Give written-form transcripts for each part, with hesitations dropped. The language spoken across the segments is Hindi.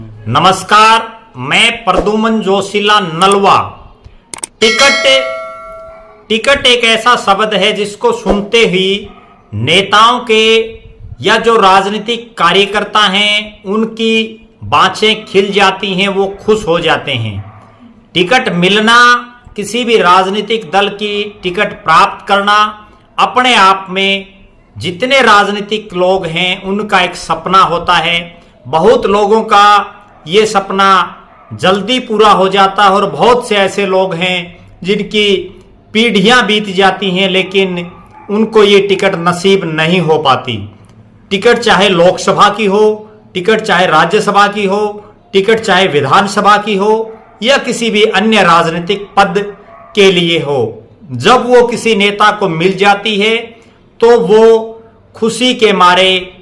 नमस्कार, मैं प्रद्युमन जोशीला नलवा। टिकट एक ऐसा शब्द है जिसको सुनते ही नेताओं के या जो राजनीतिक कार्यकर्ता हैं उनकी बाँछें खिल जाती हैं, वो खुश हो जाते हैं। टिकट मिलना, किसी भी राजनीतिक दल की टिकट प्राप्त करना अपने आप में जितने राजनीतिक लोग हैं उनका एक सपना होता है। बहुत लोगों का ये सपना जल्दी पूरा हो जाता है और बहुत से ऐसे लोग हैं जिनकी पीढ़ियां बीत जाती हैं लेकिन उनको ये टिकट नसीब नहीं हो पाती। टिकट चाहे लोकसभा की हो, टिकट चाहे राज्यसभा की हो, टिकट चाहे विधानसभा की हो या किसी भी अन्य राजनीतिक पद के लिए हो, जब वो किसी नेता को मिल जाती है तो वो खुशी के मारे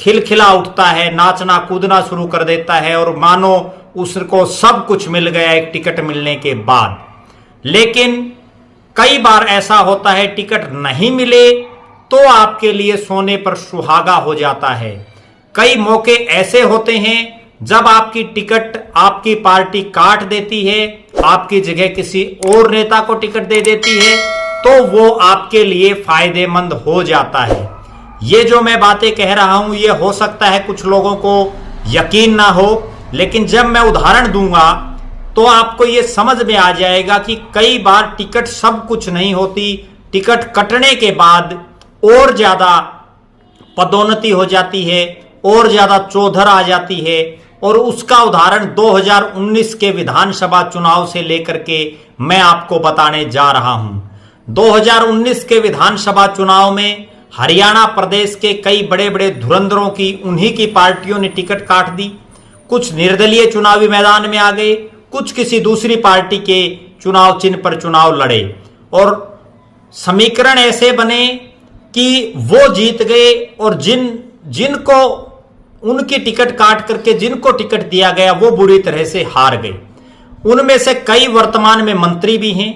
खिलखिला उठता है, नाचना कूदना शुरू कर देता है और मानो उसको सब कुछ मिल गया एक टिकट मिलने के बाद। लेकिन कई बार ऐसा होता है टिकट नहीं मिले तो आपके लिए सोने पर सुहागा हो जाता है। कई मौके ऐसे होते हैं जब आपकी टिकट आपकी पार्टी काट देती है, आपकी जगह किसी और नेता को टिकट दे देती है तो वो आपके लिए फायदेमंद हो जाता है। ये जो मैं बातें कह रहा हूं ये हो सकता है कुछ लोगों को यकीन ना हो, लेकिन जब मैं उदाहरण दूंगा तो आपको ये समझ में आ जाएगा कि कई बार टिकट सब कुछ नहीं होती। टिकट कटने के बाद और ज्यादा पदोन्नति हो जाती है, और ज्यादा चौधर आ जाती है। और उसका उदाहरण 2019 के विधानसभा चुनाव से लेकर के मैं आपको बताने जा रहा हूं। 2019 के विधानसभा चुनाव में हरियाणा प्रदेश के कई बड़े बड़े धुरंधरों की उन्हीं की पार्टियों ने टिकट काट दी। कुछ निर्दलीय चुनावी मैदान में आ गए, कुछ किसी दूसरी पार्टी के चुनाव चिन्ह पर चुनाव लड़े और समीकरण ऐसे बने कि वो जीत गए और जिनको उनकी टिकट काट करके जिनको टिकट दिया गया वो बुरी तरह से हार गए। उनमें से कई वर्तमान में मंत्री भी हैं,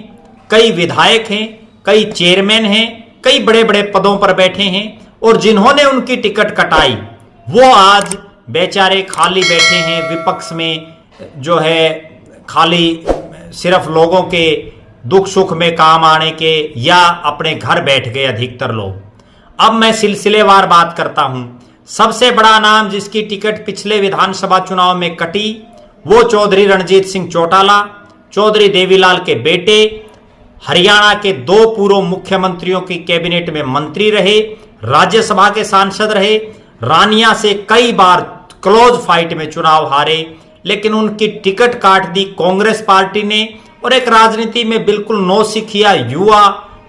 कई विधायक हैं, कई चेयरमैन हैं, कई बड़े बड़े पदों पर बैठे हैं और जिन्होंने उनकी टिकट कटाई वो आज बेचारे खाली बैठे हैं विपक्ष में, जो है खाली सिर्फ लोगों के दुख सुख में काम आने के या अपने घर बैठ गए अधिकतर लोग। अब मैं सिलसिलेवार बात करता हूं। सबसे बड़ा नाम जिसकी टिकट पिछले विधानसभा चुनाव में कटी वो चौधरी रणजीत सिंह चौटाला, चौधरी देवीलाल के बेटे, हरियाणा के 2 पूर्व मुख्यमंत्रियों की कैबिनेट में मंत्री रहे, राज्यसभा के सांसद रहे, रानिया से कई बार क्लोज फाइट में चुनाव हारे, लेकिन उनकी टिकट काट दी कांग्रेस पार्टी ने और एक राजनीति में बिल्कुल नौसिखिया युवा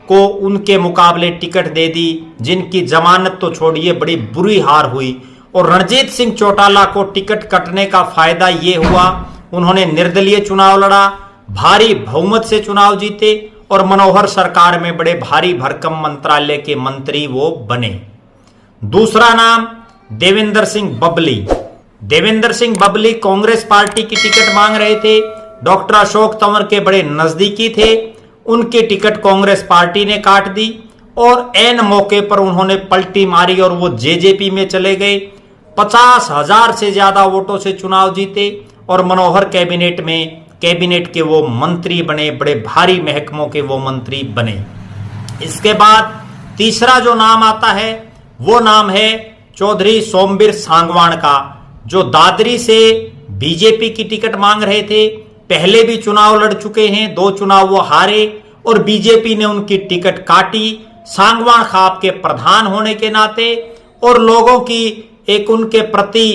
को उनके मुकाबले टिकट दे दी, जिनकी जमानत तो छोड़िए बड़ी बुरी हार हुई। और रणजीत सिंह चौटाला को टिकट कटने का फायदा ये हुआ, उन्होंने निर्दलीय चुनाव लड़ा, भारी बहुमत से चुनाव जीते और मनोहर सरकार में बड़े भारी भरकम मंत्रालय के मंत्री वो बने। दूसरा नाम देवेंद्र सिंह बबली। देवेंद्र सिंह बबली कांग्रेस पार्टी की टिकट मांग रहे थे, डॉक्टर अशोक तंवर के बड़े नजदीकी थे, उनकी टिकट कांग्रेस पार्टी ने काट दी और एन मौके पर उन्होंने पलटी मारी और वो जेजेपी में चले गए। 50,000 से ज्यादा वोटों से चुनाव जीते और मनोहर कैबिनेट के वो मंत्री बने, बड़े भारी महकमों के वो मंत्री बने। इसके बाद तीसरा जो नाम आता है वो नाम है चौधरी सोमवीर सांगवान का, जो दादरी से बीजेपी की टिकट मांग रहे थे। पहले भी चुनाव लड़ चुके हैं, 2 चुनाव वो हारे और बीजेपी ने उनकी टिकट काटी। सांगवान खाप के प्रधान होने के नाते और लोगों की एक उनके प्रति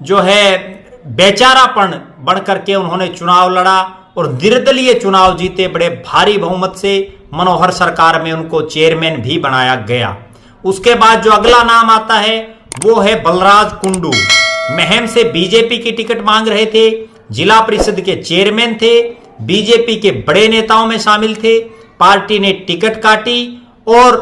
जो है बेचारापन बनकर के उन्होंने चुनाव लड़ा और निर्दलीय चुनाव जीते बड़े भारी बहुमत से। मनोहर सरकार में उनको चेयरमैन भी बनाया गया। उसके बाद जो अगला नाम आता है वो है बलराज कुंडू। महम से बीजेपी की टिकट मांग रहे थे, जिला परिषद के चेयरमैन थे, बीजेपी के बड़े नेताओं में शामिल थे। पार्टी ने टिकट काटी और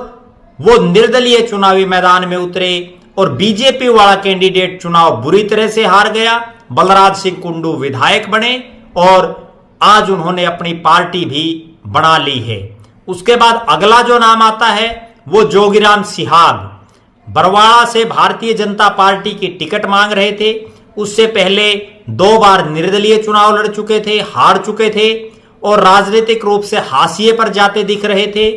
वो निर्दलीय चुनावी मैदान में उतरे और बीजेपी वाला कैंडिडेट चुनाव बुरी तरह से हार गया। बलराज सिंह कुंडू विधायक बने और आज उन्होंने अपनी पार्टी भी बना ली है। उसके बाद अगला जो नाम आता है वो जोगीराम सिहाग। बरवाड़ा से भारतीय जनता पार्टी की टिकट मांग रहे थे, उससे पहले 2 बार निर्दलीय चुनाव लड़ चुके थे, हार चुके थे और राजनीतिक रूप से हाशिए पर जाते दिख रहे थे।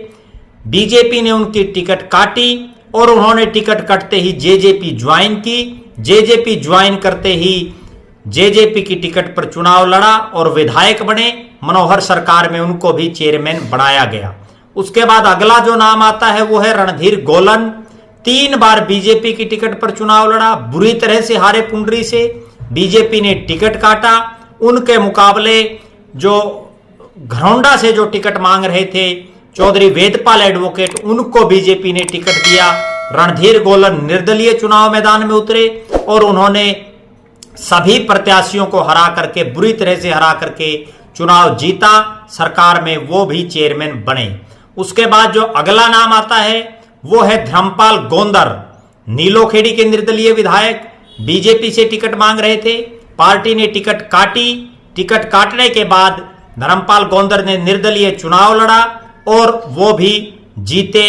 बीजेपी ने उनकी टिकट काटी और उन्होंने टिकट कटते ही जेजेपी ज्वाइन की। जेजेपी ज्वाइन करते ही जेजेपी की टिकट पर चुनाव लड़ा और विधायक बने। मनोहर सरकार में उनको भी चेयरमैन बनाया गया। उसके बाद अगला जो नाम आता है वो है रणधीर गोलन। 3 बार बीजेपी की टिकट पर चुनाव लड़ा, बुरी तरह से हारे पुंडरी से। बीजेपी ने टिकट काटा। उनके मुकाबले जो घरौंडा से जो टिकट मांग रहे थे चौधरी वेदपाल एडवोकेट, उनको बीजेपी ने टिकट दिया। रणधीर गोलन निर्दलीय चुनाव मैदान में उतरे और उन्होंने सभी प्रत्याशियों को हरा करके, बुरी तरह से हरा करके चुनाव जीता। सरकार में वो भी चेयरमैन बने। उसके बाद जो अगला नाम आता है वो है धर्मपाल गोंदर, नीलोखेड़ी के निर्दलीय विधायक। बीजेपी से टिकट मांग रहे थे, पार्टी ने टिकट काटी। टिकट काटने के बाद धर्मपाल गोंदर ने निर्दलीय चुनाव लड़ा और वो भी जीते।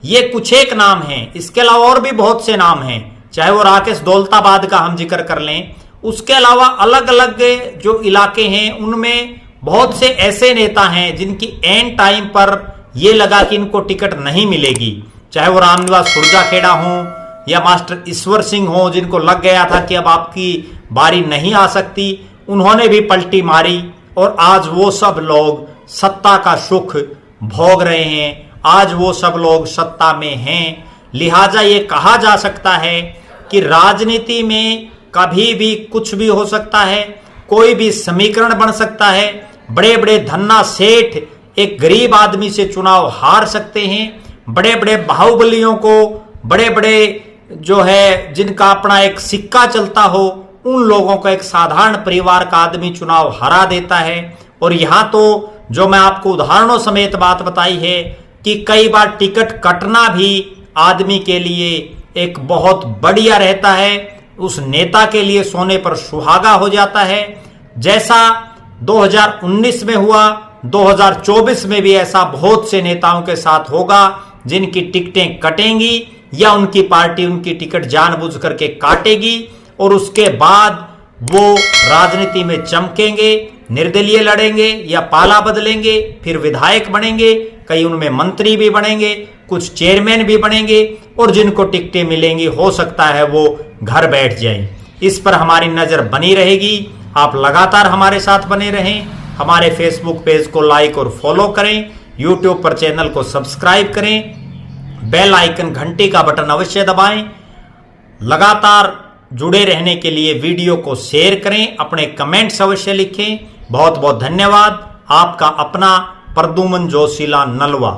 ये कुछ एक नाम हैं, इसके अलावा और भी बहुत से नाम हैं, चाहे वो राकेश दौलताबाद का हम जिक्र कर लें। उसके अलावा अलग अलग जो इलाके हैं उनमें बहुत से ऐसे नेता हैं जिनकी एंड टाइम पर ये लगा कि इनको टिकट नहीं मिलेगी, चाहे वो रामनिवास सुरजाखेड़ा हो या मास्टर ईश्वर सिंह हो, जिनको लग गया था कि अब आपकी बारी नहीं आ सकती। उन्होंने भी पलटी मारी और आज वो सब लोग सत्ता का सुख भोग रहे हैं, आज वो सब लोग सत्ता में हैं। लिहाजा ये कहा जा सकता है कि राजनीति में कभी भी कुछ भी हो सकता है, कोई भी समीकरण बन सकता है। बड़े बड़े धन्ना सेठ एक गरीब आदमी से चुनाव हार सकते हैं। बड़े बड़े बाहुबलियों को, बड़े बड़े जो है जिनका अपना एक सिक्का चलता हो, उन लोगों को एक साधारण परिवार का आदमी चुनाव हरा देता है। और यहाँ तो जो मैं आपको उदाहरणों समेत बात बताई है कि कई बार टिकट कटना भी आदमी के लिए एक बहुत बढ़िया रहता है, उस नेता के लिए सोने पर सुहागा हो जाता है। जैसा 2019 में हुआ, 2024 में भी ऐसा बहुत से नेताओं के साथ होगा जिनकी टिकटें कटेंगी या उनकी पार्टी उनकी टिकट जानबूझ करके काटेगी और उसके बाद वो राजनीति में चमकेंगे, निर्दलीय लड़ेंगे या पाला बदलेंगे, फिर विधायक बनेंगे, कई उनमें मंत्री भी बनेंगे, कुछ चेयरमैन भी बनेंगे और जिनको टिकटें मिलेंगी हो सकता है वो घर बैठ जाएं। इस पर हमारी नजर बनी रहेगी। आप लगातार हमारे साथ बने रहें। हमारे फेसबुक पेज को लाइक और फॉलो करें, यूट्यूब पर चैनल को सब्सक्राइब करें, बेल आइकन घंटी का बटन अवश्य दबाएं। लगातार जुड़े रहने के लिए वीडियो को शेयर करें, अपने कमेंट्स अवश्य लिखें। बहुत बहुत धन्यवाद। आपका अपना प्रद्युमन जोशीला नलवा।